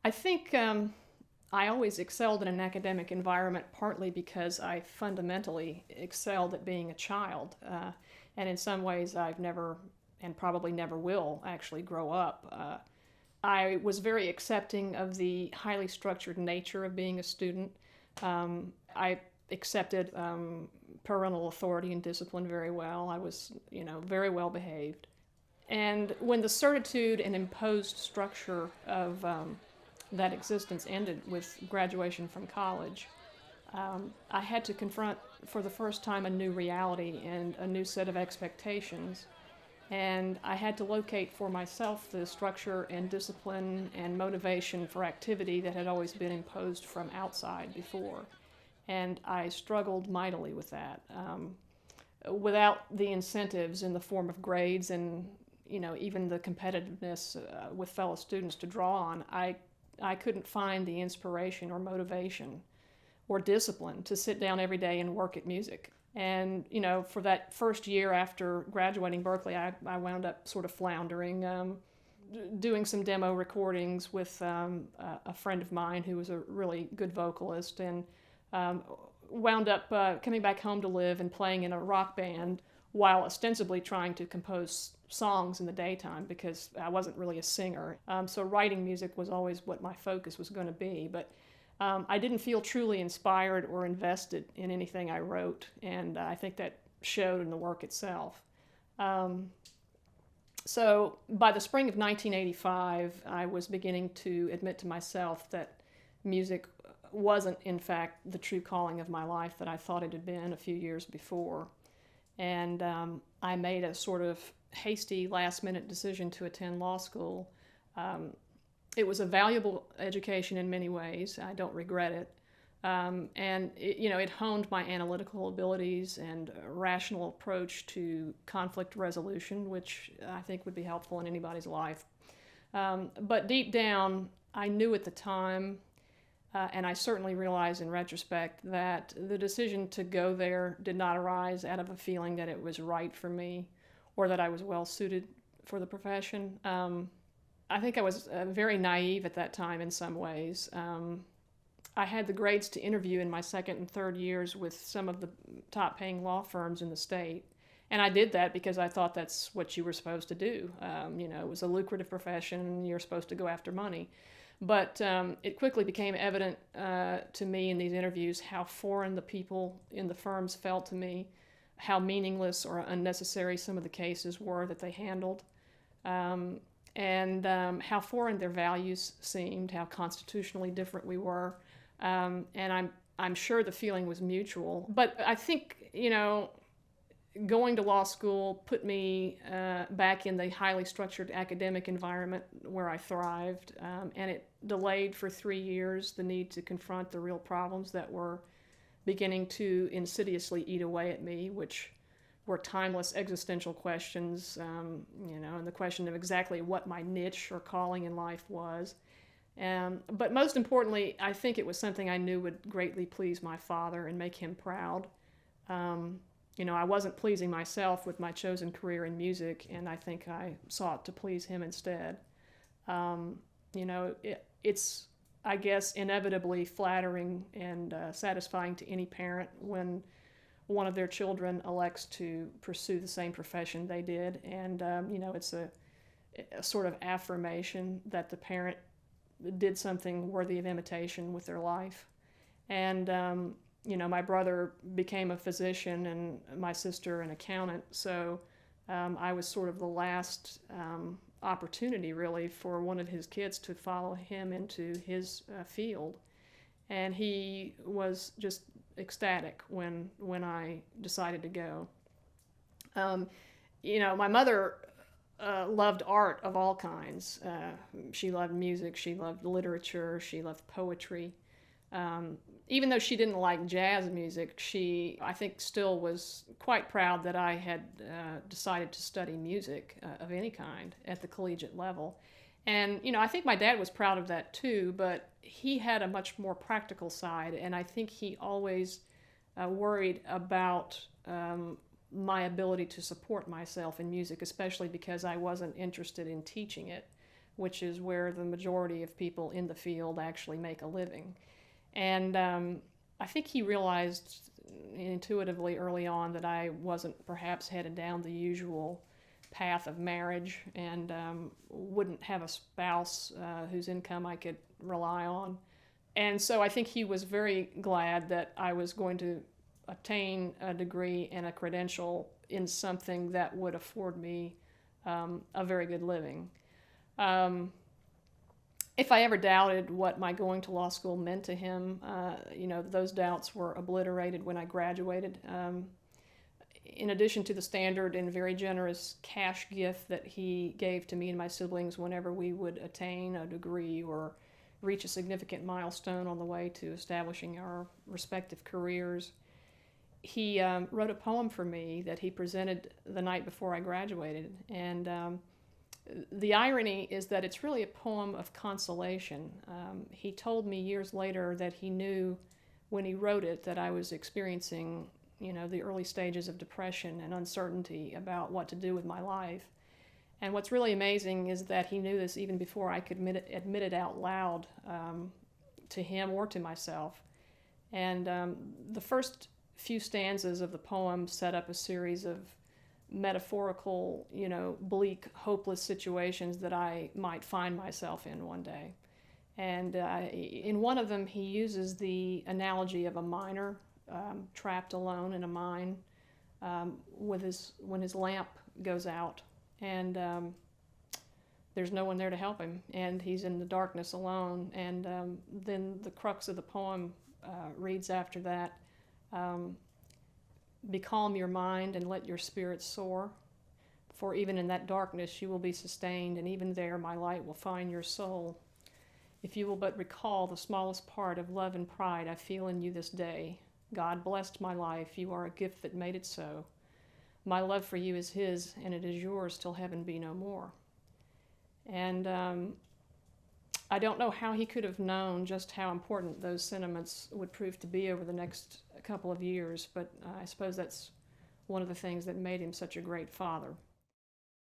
I think I always excelled in an academic environment, partly because I fundamentally excelled at being a child. And in some ways, I've never, and probably never will, actually grow up. I was very accepting of the highly structured nature of being a student. I accepted parental authority and discipline very well. I was, very well behaved. And when the certitude and imposed structure of that existence ended with graduation from college, I had to confront for the first time a new reality and a new set of expectations. And I had to locate for myself the structure and discipline and motivation for activity that had always been imposed from outside before. And I struggled mightily with that. Without the incentives in the form of grades and even the competitiveness with fellow students to draw on, I couldn't find the inspiration or motivation or discipline to sit down every day and work at music. And, for that first year after graduating Berkeley, I wound up sort of floundering, doing some demo recordings with a friend of mine who was a really good vocalist, and wound up coming back home to live and playing in a rock band while ostensibly trying to compose songs in the daytime because I wasn't really a singer. So writing music was always what my focus was going to be. But I didn't feel truly inspired or invested in anything I wrote, and I think that showed in the work itself. So by the spring of 1985, I was beginning to admit to myself that music wasn't, in fact, the true calling of my life that I thought it had been a few years before. And I made a sort of hasty, last-minute decision to attend law school. It was a valuable education in many ways. I don't regret it. And it honed my analytical abilities and a rational approach to conflict resolution, which I think would be helpful in anybody's life. But deep down, I knew at the time, and I certainly realize in retrospect, that the decision to go there did not arise out of a feeling that it was right for me or that I was well suited for the profession. I think I was very naive at that time in some ways. I had the grades to interview in my second and third years with some of the top paying law firms in the state. And I did that because I thought that's what you were supposed to do. It was a lucrative profession and you're supposed to go after money. But it quickly became evident to me in these interviews how foreign the people in the firms felt to me, how meaningless or unnecessary some of the cases were that they handled, and how foreign their values seemed, how constitutionally different we were. And I'm sure the feeling was mutual. But I think, going to law school put me back in the highly structured academic environment where I thrived, and it delayed for 3 years the need to confront the real problems that were beginning to insidiously eat away at me, which were timeless existential questions, and the question of exactly what my niche or calling in life was. But most importantly, I think it was something I knew would greatly please my father and make him proud. I wasn't pleasing myself with my chosen career in music, and I think I sought to please him instead. It's, I guess, inevitably flattering and satisfying to any parent when one of their children elects to pursue the same profession they did. And, it's a sort of affirmation that the parent did something worthy of imitation with their life. And, my brother became a physician and my sister an accountant, so I was sort of the last opportunity, really, for one of his kids to follow him into his field. And he was just ecstatic when I decided to go. My mother loved art of all kinds. She loved music, she loved literature, she loved poetry. Even though she didn't like jazz music, she, I think, still was quite proud that I had decided to study music of any kind at the collegiate level. And, I think my dad was proud of that too, but he had a much more practical side, and I think he always worried about my ability to support myself in music, especially because I wasn't interested in teaching it. which is where the majority of people in the field actually make a living. And I think he realized intuitively early on that I wasn't perhaps headed down the usual path of marriage and wouldn't have a spouse whose income I could rely on. And so I think he was very glad that I was going to obtain a degree and a credential in something that would afford me a very good living. If I ever doubted what my going to law school meant to him, those doubts were obliterated when I graduated. In addition to the standard and very generous cash gift that he gave to me and my siblings whenever we would attain a degree or reach a significant milestone on the way to establishing our respective careers, he wrote a poem for me that he presented the night before I graduated. And the irony is that it's really a poem of consolation. He told me years later that he knew when he wrote it that I was experiencing, the early stages of depression and uncertainty about what to do with my life. And what's really amazing is that he knew this even before I could admit it out loud to him or to myself. And the first few stanzas of the poem set up a series of metaphorical, bleak, hopeless situations that I might find myself in one day. And in one of them, he uses the analogy of a miner trapped alone in a mine when his lamp goes out, and there's no one there to help him, and he's in the darkness alone. And then the crux of the poem reads after that, "Becalm your mind and let your spirit soar, for even in that darkness you will be sustained, and even there my light will find your soul. If you will but recall the smallest part of love and pride I feel in you this day, God blessed my life, you are a gift that made it so. My love for you is his, and it is yours till heaven be no more." And I don't know how he could have known just how important those sentiments would prove to be over the next couple of years, but I suppose that's one of the things that made him such a great father.